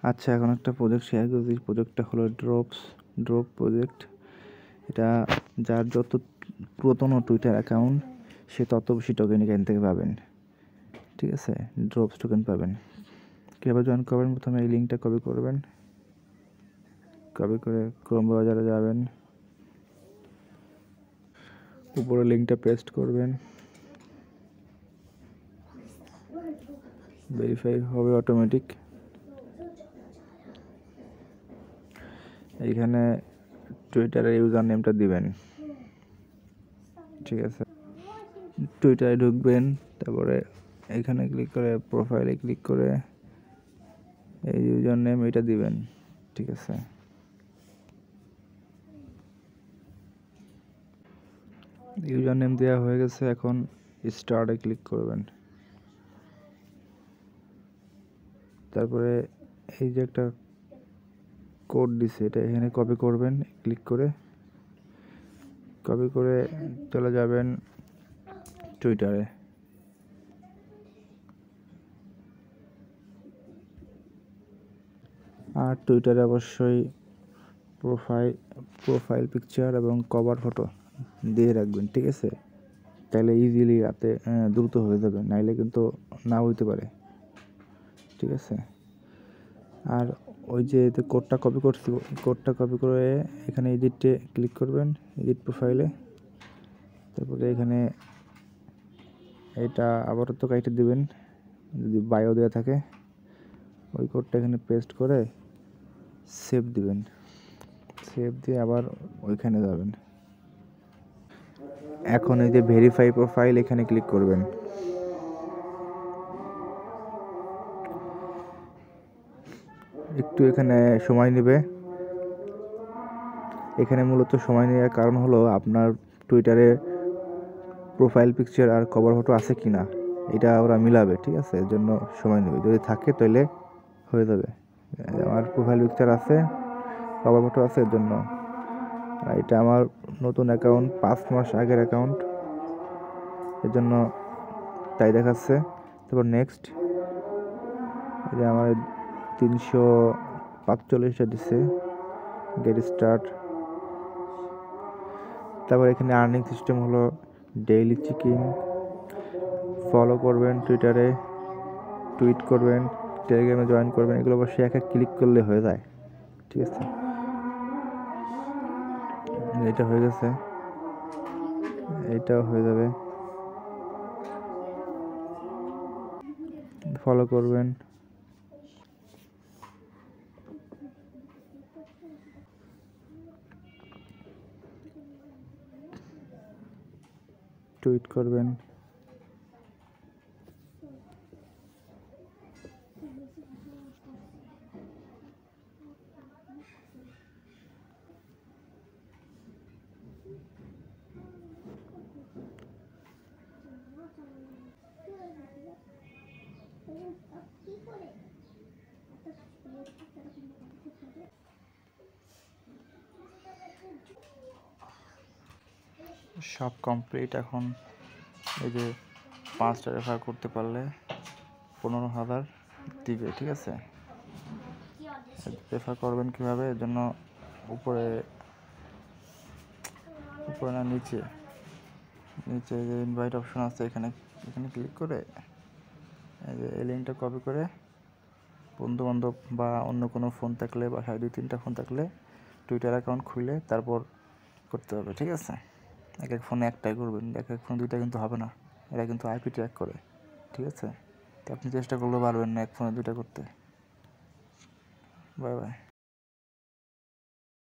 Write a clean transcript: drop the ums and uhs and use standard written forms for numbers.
আচ্ছা, এখন একটা প্রজেক্ট শেয়ার করছি। প্রজেক্টটা হলো ড্রপ প্রজেক্ট। এটা যার যত পুরাতন টুইটার অ্যাকাউন্ট সে তত বেশি টোকেন এখান থেকে পাবেন। ঠিক আছে, ড্রপস টোকেন পাবেন। কীভাবে জয়েন করবেন? প্রথমে এই লিঙ্কটা কপি করবেন, কপি করে ক্রোম ব্রাউজারে যাবেন, উপরে লিঙ্কটা পেস্ট করবেন, ভেরিফাই হবে অটোমেটিক। এইখানে টুইটারের ইউজার নেমটা দিবেন। ঠিক আছে, টুইটারে ঢুকবেন, তারপরে এখানে ক্লিক করে প্রোফাইলে ক্লিক করে এই ইউজার নেম এটা দিবেন। ঠিক আছে, ইউজার নেম দেওয়া হয়ে গেছে। এখন স্টার্টে ক্লিক করবেন, তারপরে এই যে একটা কোড দিছে এটা এখানে কপি করবেন। ক্লিক করে কপি করে চলে যাবেন টুইটারে। আর টুইটারে অবশ্যই প্রোফাইল পিকচার এবং কভার ফটো দিয়ে রাখবেন। ঠিক আছে, তাহলে ইজিলি রাতে দ্রুত হয়ে যাবে, নাইলে কিন্তু না হইতে পারে। ঠিক আছে, আর ওই যে কোডটা কপি করছি, কোডটা কপি করে এখানে এডিটে ক্লিক করবেন, এডিট প্রোফাইলে, তারপরে এখানে এটা আবারও তো কাইটে দিবেন যদি বায়ো দেওয়া থাকে। ওই কোডটা এখানে পেস্ট করে সেভ দিবেন, সেভ দিয়ে আবার ওইখানে যাবেন। এখন এই যে ভেরিফাই প্রোফাইল এখানে ক্লিক করবেন। একটু এখানে সময় নেবে। এখানে মূলত সময় নেওয়ার কারণ হলো আপনার টুইটারে প্রোফাইল পিকচার আর কভার ফটো আছে কি না এটা ওরা মিলাবে। ঠিক আছে, এর জন্য সময় নেবে। যদি থাকে তাহলে হয়ে যাবে। আমার প্রোফাইল পিকচার আছে, কভার ফটো আছে, এর জন্য। এটা আমার নতুন অ্যাকাউন্ট, 5 মাস আগের অ্যাকাউন্ট, এর জন্য তাই দেখাচ্ছে। তারপর নেক্সট, এই যে আমার 345টা দিচ্ছে, গেট স্টার্ট। তারপর এখানে আর্নিং সিস্টেম হলো ডেইলি চেকিং, ফলো করবেন টুইটারে, টুইট করবেন, টেলিগ্রামে জয়েন করবেন। এগুলো অবশ্যই এক ক্লিক করলে হয়ে যায়। ঠিক আছে, এটা হয়ে গেছে, এইটাও হয়ে যাবে। ফলো করবেন, টুইট করবেন। সব কমপ্লিট। এখন এই যে 5টা রেফার করতে পারলে 15,000 দিবে। ঠিক আছে, রেফার করবেন কীভাবে? এর জন্য উপরে না নিচে যে ইনভাইট অপশন আছে এখানে ক্লিক করে এই যে এই লিঙ্কটা কপি করে বন্ধুবান্ধব বা অন্য কোনো ফোন থাকলে বা 2-3টা ফোন থাকলে টুইটার অ্যাকাউন্ট খুলে তারপর করতে হবে। ঠিক আছে, এক ফোনে একটাই করবেন, এক ফোনে 2টা কিন্তু হবে না, এরা কিন্তু আইপি ট্র্যাক করে। ঠিক আছে, তো আপনি চেষ্টা করলেও পারবেন না এক ফোনে 2টা করতে। Bye bye.